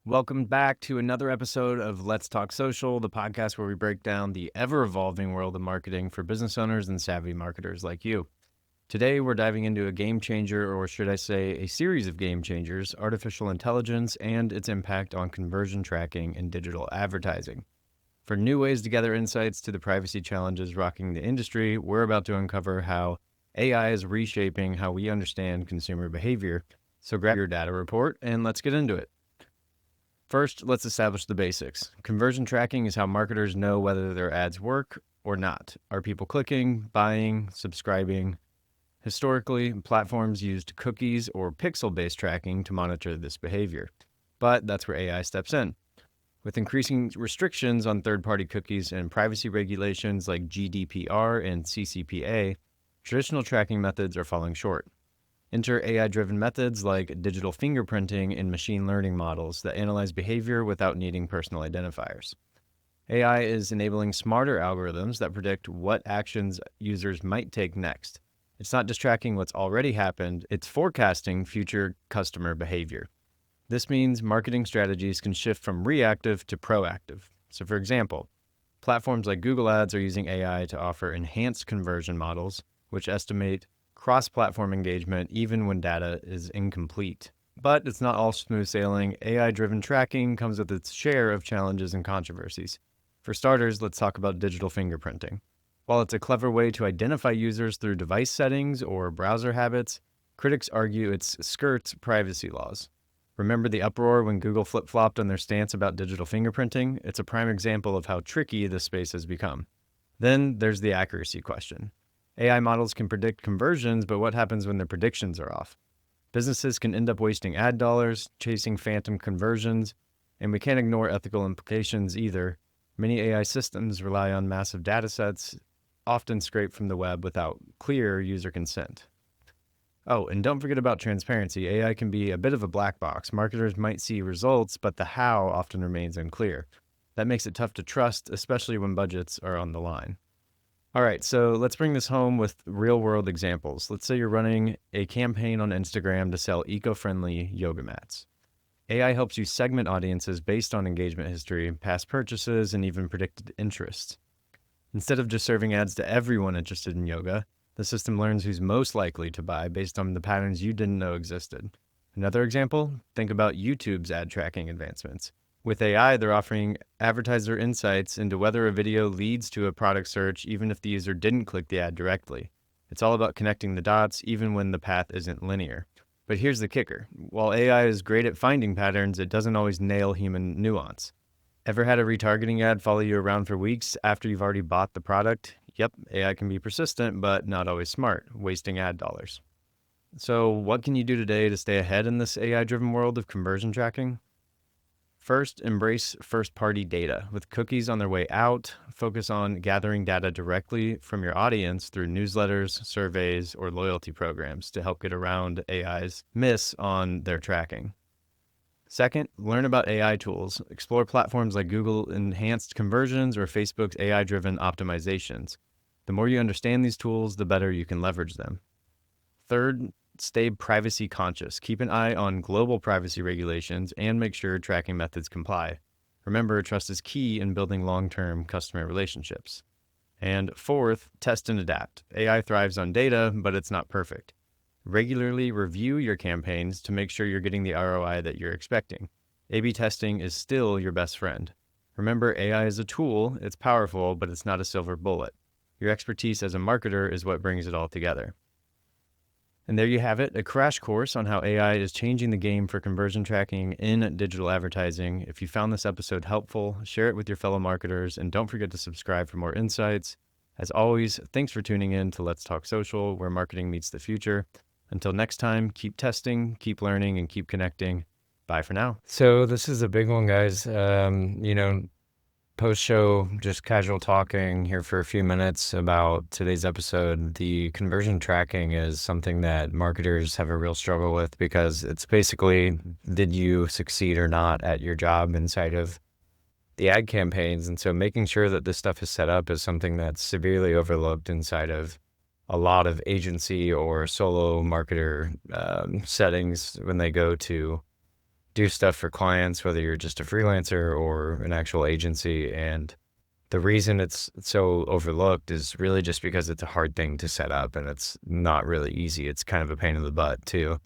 Welcome back to another episode of Let's Talk Social, the podcast where we break down the ever-evolving world of marketing for business owners and savvy marketers like you. Today, we're diving into a game changer, or should I say a series of game changers, artificial intelligence and its impact on conversion tracking and digital advertising. For new ways to gather insights to the privacy challenges rocking the industry, we're about to uncover how AI is reshaping how we understand consumer behavior. So grab your data report and let's get into it. First, let's establish the basics. Conversion tracking is how marketers know whether their ads work or not. Are people clicking, buying, subscribing? Historically, platforms used cookies or pixel-based tracking to monitor this behavior. But that's where AI steps in. With increasing restrictions on third-party cookies and privacy regulations like GDPR and CCPA, traditional tracking methods are falling short. Enter AI-driven methods like digital fingerprinting and machine learning models that analyze behavior without needing personal identifiers. AI is enabling smarter algorithms that predict what actions users might take next. It's not just tracking what's already happened, it's forecasting future customer behavior. This means marketing strategies can shift from reactive to proactive. So for example, platforms like Google Ads are using AI to offer enhanced conversion models, which estimate cross-platform engagement even when data is incomplete. But it's not all smooth sailing. AI-driven tracking comes with its share of challenges and controversies. For starters, let's talk about digital fingerprinting. While it's a clever way to identify users through device settings or browser habits, critics argue it skirts privacy laws. Remember the uproar when Google flip-flopped on their stance about digital fingerprinting? It's a prime example of how tricky this space has become. Then there's the accuracy question. AI models can predict conversions, but what happens when their predictions are off? Businesses can end up wasting ad dollars, chasing phantom conversions, and we can't ignore ethical implications either. Many AI systems rely on massive data sets, often scraped from the web without clear user consent. Oh, and don't forget about transparency. AI can be a bit of a black box. Marketers might see results, but the how often remains unclear. That makes it tough to trust, especially when budgets are on the line. All right, so let's bring this home with real-world examples. Let's say you're running a campaign on Instagram to sell eco-friendly yoga mats. AI helps you segment audiences based on engagement history, past purchases, and even predicted interests. Instead of just serving ads to everyone interested in yoga, the system learns who's most likely to buy based on the patterns you didn't know existed. Another example, think about YouTube's ad tracking advancements. With AI, they're offering advertiser insights into whether a video leads to a product search even if the user didn't click the ad directly. It's all about connecting the dots even when the path isn't linear. But here's the kicker. While AI is great at finding patterns, it doesn't always nail human nuance. Ever had a retargeting ad follow you around for weeks after you've already bought the product? Yep, AI can be persistent, but not always smart, wasting ad dollars. So what can you do today to stay ahead in this AI-driven world of conversion tracking? First, embrace first-party data. With cookies on their way out, focus on gathering data directly from your audience through newsletters, surveys, or loyalty programs to help get around AI's miss on their tracking. Second, learn about AI tools. Explore platforms like Google Enhanced Conversions or Facebook's AI-driven optimizations. The more you understand these tools, the better you can leverage them. Third, stay privacy conscious. Keep an eye on global privacy regulations and make sure tracking methods comply. Remember, trust is key in building long-term customer relationships. And fourth, test and adapt. AI thrives on data, but it's not perfect. Regularly review your campaigns to make sure you're getting the ROI that you're expecting. A/B testing is still your best friend. Remember, AI is a tool, it's powerful, but it's not a silver bullet. Your expertise as a marketer is what brings it all together. And there you have it, a crash course on how AI is changing the game for conversion tracking in digital advertising. If you found this episode helpful, share it with your fellow marketers, and don't forget to subscribe for more insights. As always, thanks for tuning in to Let's Talk Social, where marketing meets the future. Until next time, keep testing, keep learning, and keep connecting. Bye for now. So this is a big one, guys. Post-show, just casual talking here for a few minutes about today's episode. The conversion tracking is something that marketers have a real struggle with because it's basically, did you succeed or not at your job inside of the ad campaigns? And so making sure that this stuff is set up is something that's severely overlooked inside of a lot of agency or solo marketer settings when they go to do stuff for clients, whether you're just a freelancer or an actual agency. And the reason it's so overlooked is really just because it's a hard thing to set up and it's not really easy. It's kind of a pain in the butt to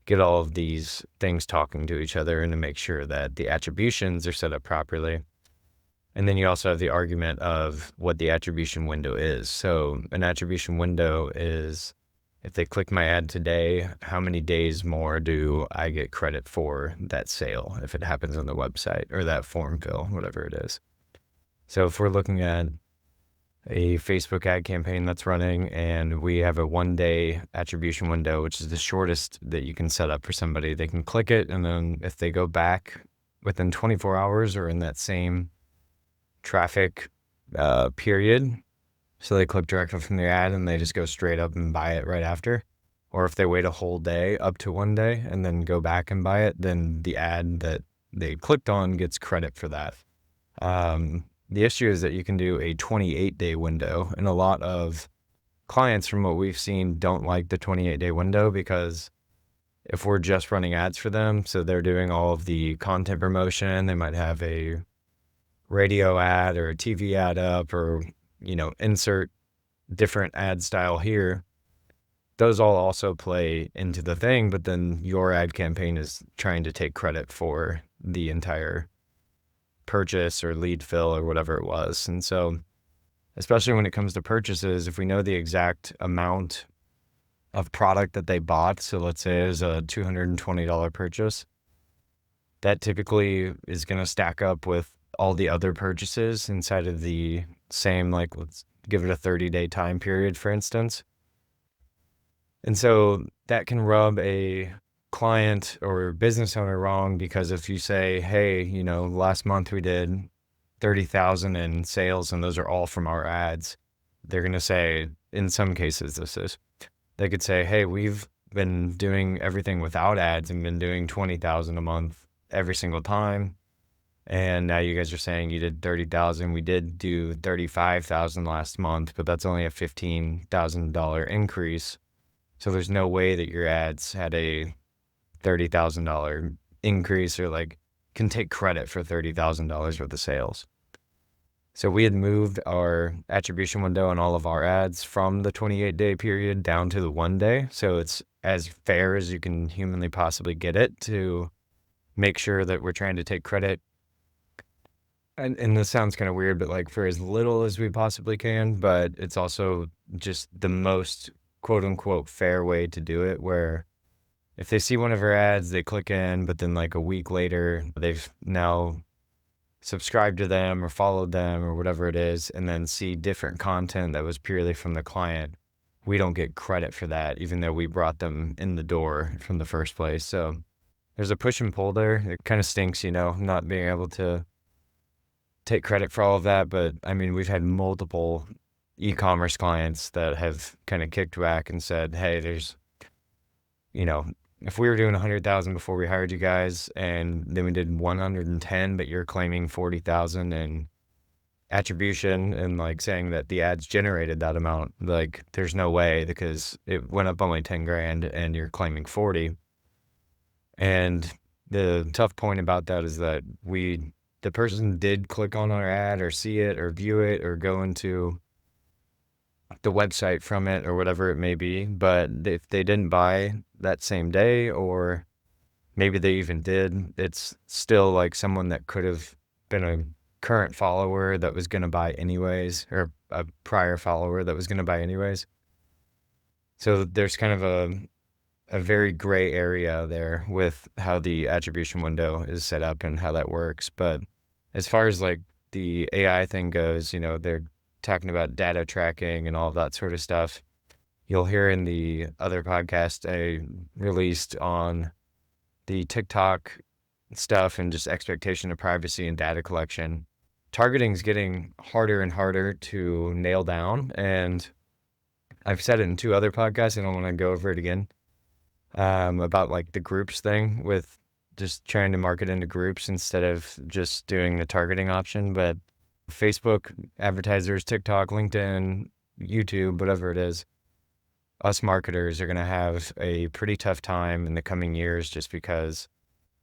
get all of these things talking to each other and to make sure that the attributions are set up properly. And then you also have the argument of what the attribution window is. So an attribution window is, if they click my ad today, how many days more do I get credit for that sale if it happens on the website or that form fill, whatever it is. So if we're looking at a Facebook ad campaign that's running and we have a 1-day attribution window, which is the shortest that you can set up for somebody, they can click it. And then if they go back within 24 hours or in that same traffic period, so they click directly from the ad and they just go straight up and buy it right after. Or if they wait a whole day, up to 1 day, and then go back and buy it, then the ad that they clicked on gets credit for that. The issue is that you can do a 28-day window, and a lot of clients, from what we've seen, don't like the 28-day window because if we're just running ads for them, so they're doing all of the content promotion, they might have a radio ad or a TV ad up or, insert different ad style here. Those all also play into the thing, but then your ad campaign is trying to take credit for the entire purchase or lead fill or whatever it was. And so, especially when it comes to purchases, if we know the exact amount of product that they bought, so let's say it was a $220 purchase, that typically is going to stack up with all the other purchases inside of the same, like, let's give it a 30-day time period, for instance. And so that can rub a client or business owner wrong, because if you say, hey, last month we did 30,000 in sales and those are all from our ads, they're going to say, in some cases they could say, hey, we've been doing everything without ads and been doing 20,000 a month every single time. And now you guys are saying you did 30,000. We did do 35,000 last month, but that's only a $15,000 increase. So there's no way that your ads had a $30,000 increase or can take credit for $30,000 worth of sales. So we had moved our attribution window on all of our ads from the 28-day period down to the 1 day. So it's as fair as you can humanly possibly get it to make sure that we're trying to take credit. And this sounds kind of weird, but for as little as we possibly can, but it's also just the most quote unquote fair way to do it, where if they see one of our ads, they click in, but then a week later, they've now subscribed to them or followed them or whatever it is, and then see different content that was purely from the client, we don't get credit for that, even though we brought them in the door from the first place. So there's a push and pull there. It kind of stinks, not being able to take credit for all of that. But I mean, we've had multiple e-commerce clients that have kind of kicked back and said, hey, there's, if we were doing 100,000 before we hired you guys and then we did 110, but you're claiming 40,000 in attribution and saying that the ads generated that amount, there's no way, because it went up only 10 grand and you're claiming 40. And the tough point about that is that the person did click on our ad or see it or view it or go into the website from it or whatever it may be, but if they didn't buy that same day, or maybe they even did, it's still someone that could have been a current follower that was going to buy anyways, or a prior follower that was going to buy anyways. So there's kind of a very gray area there with how the attribution window is set up and how that works. But as far as the AI thing goes, they're talking about data tracking and all of that sort of stuff. You'll hear in the other podcast I released on the TikTok stuff and just expectation of privacy and data collection. Targeting is getting harder and harder to nail down. And I've said it in 2 other podcasts. I don't want to go over it again, about the groups thing, with just trying to market into groups instead of just doing the targeting option. But Facebook advertisers, TikTok, LinkedIn, YouTube, whatever it is, us marketers are going to have a pretty tough time in the coming years, just because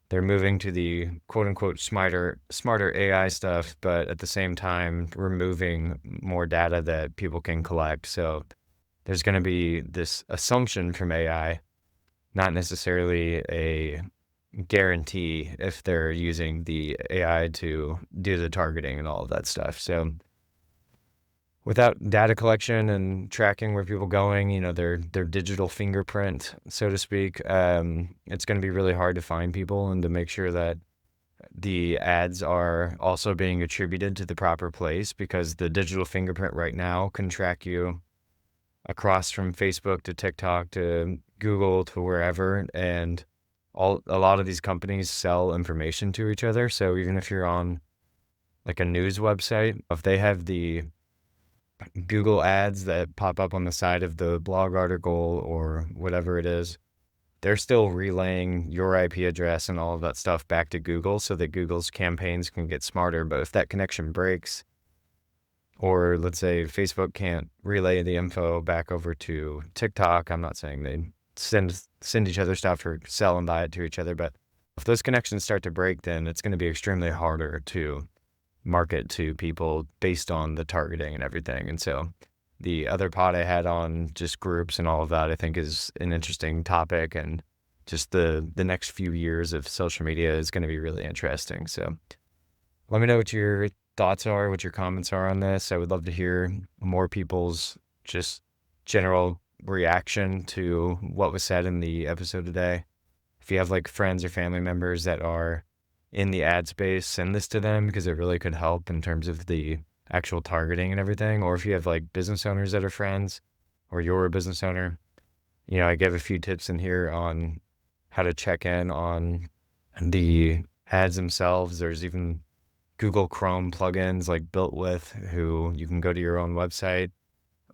they're moving to the quote unquote smarter AI stuff, but at the same time removing more data that people can collect. So there's going to be this assumption from AI, not necessarily a guarantee if they're using the AI to do the targeting and all of that stuff. So without data collection and tracking where people going, their digital fingerprint, so to speak, it's going to be really hard to find people and to make sure that the ads are also being attributed to the proper place, because the digital fingerprint right now can track you across from Facebook to TikTok to Google to wherever, and a lot of these companies sell information to each other. So even if you're on like a news website, if they have the Google ads that pop up on the side of the blog article or whatever it is, they're still relaying your IP address and all of that stuff back to Google so that Google's campaigns can get smarter. But if that connection breaks, or let's say Facebook can't relay the info back over to TikTok, I'm not saying they send each other stuff or sell and buy it to each other, but if those connections start to break, then it's going to be extremely harder to market to people based on the targeting and everything. And so the other pod I had on just groups and all of that, I think is an interesting topic, and just the next few years of social media is going to be really interesting. So let me know what your thoughts are, what your comments are on this. I would love to hear more people's just general reaction to what was said in the episode today. If you have like friends or family members that are in the ad space, send this to them, because it really could help in terms of the actual targeting and everything. Or if you have like business owners that are friends, or you're a business owner, I give a few tips in here on how to check in on the ads themselves. There's even Google Chrome plugins like Built With, who you can go to your own website,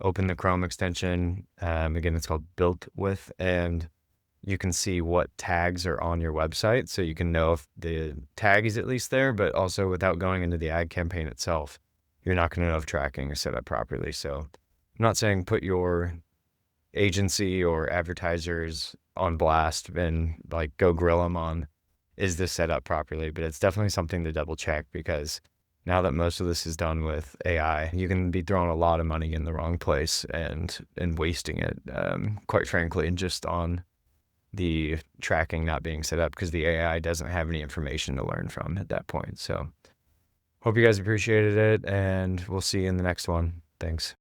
open the Chrome extension. Again, it's called Built With, and you can see what tags are on your website. So you can know if the tag is at least there, but also without going into the ad campaign itself, you're not going to know if tracking is set up properly. So I'm not saying put your agency or advertisers on blast and like go grill them on, is this set up properly? But it's definitely something to double check, because now that most of this is done with AI, you can be throwing a lot of money in the wrong place and wasting it, quite frankly, just on the tracking not being set up, because the AI doesn't have any information to learn from at that point. So hope you guys appreciated it, and we'll see you in the next one. Thanks.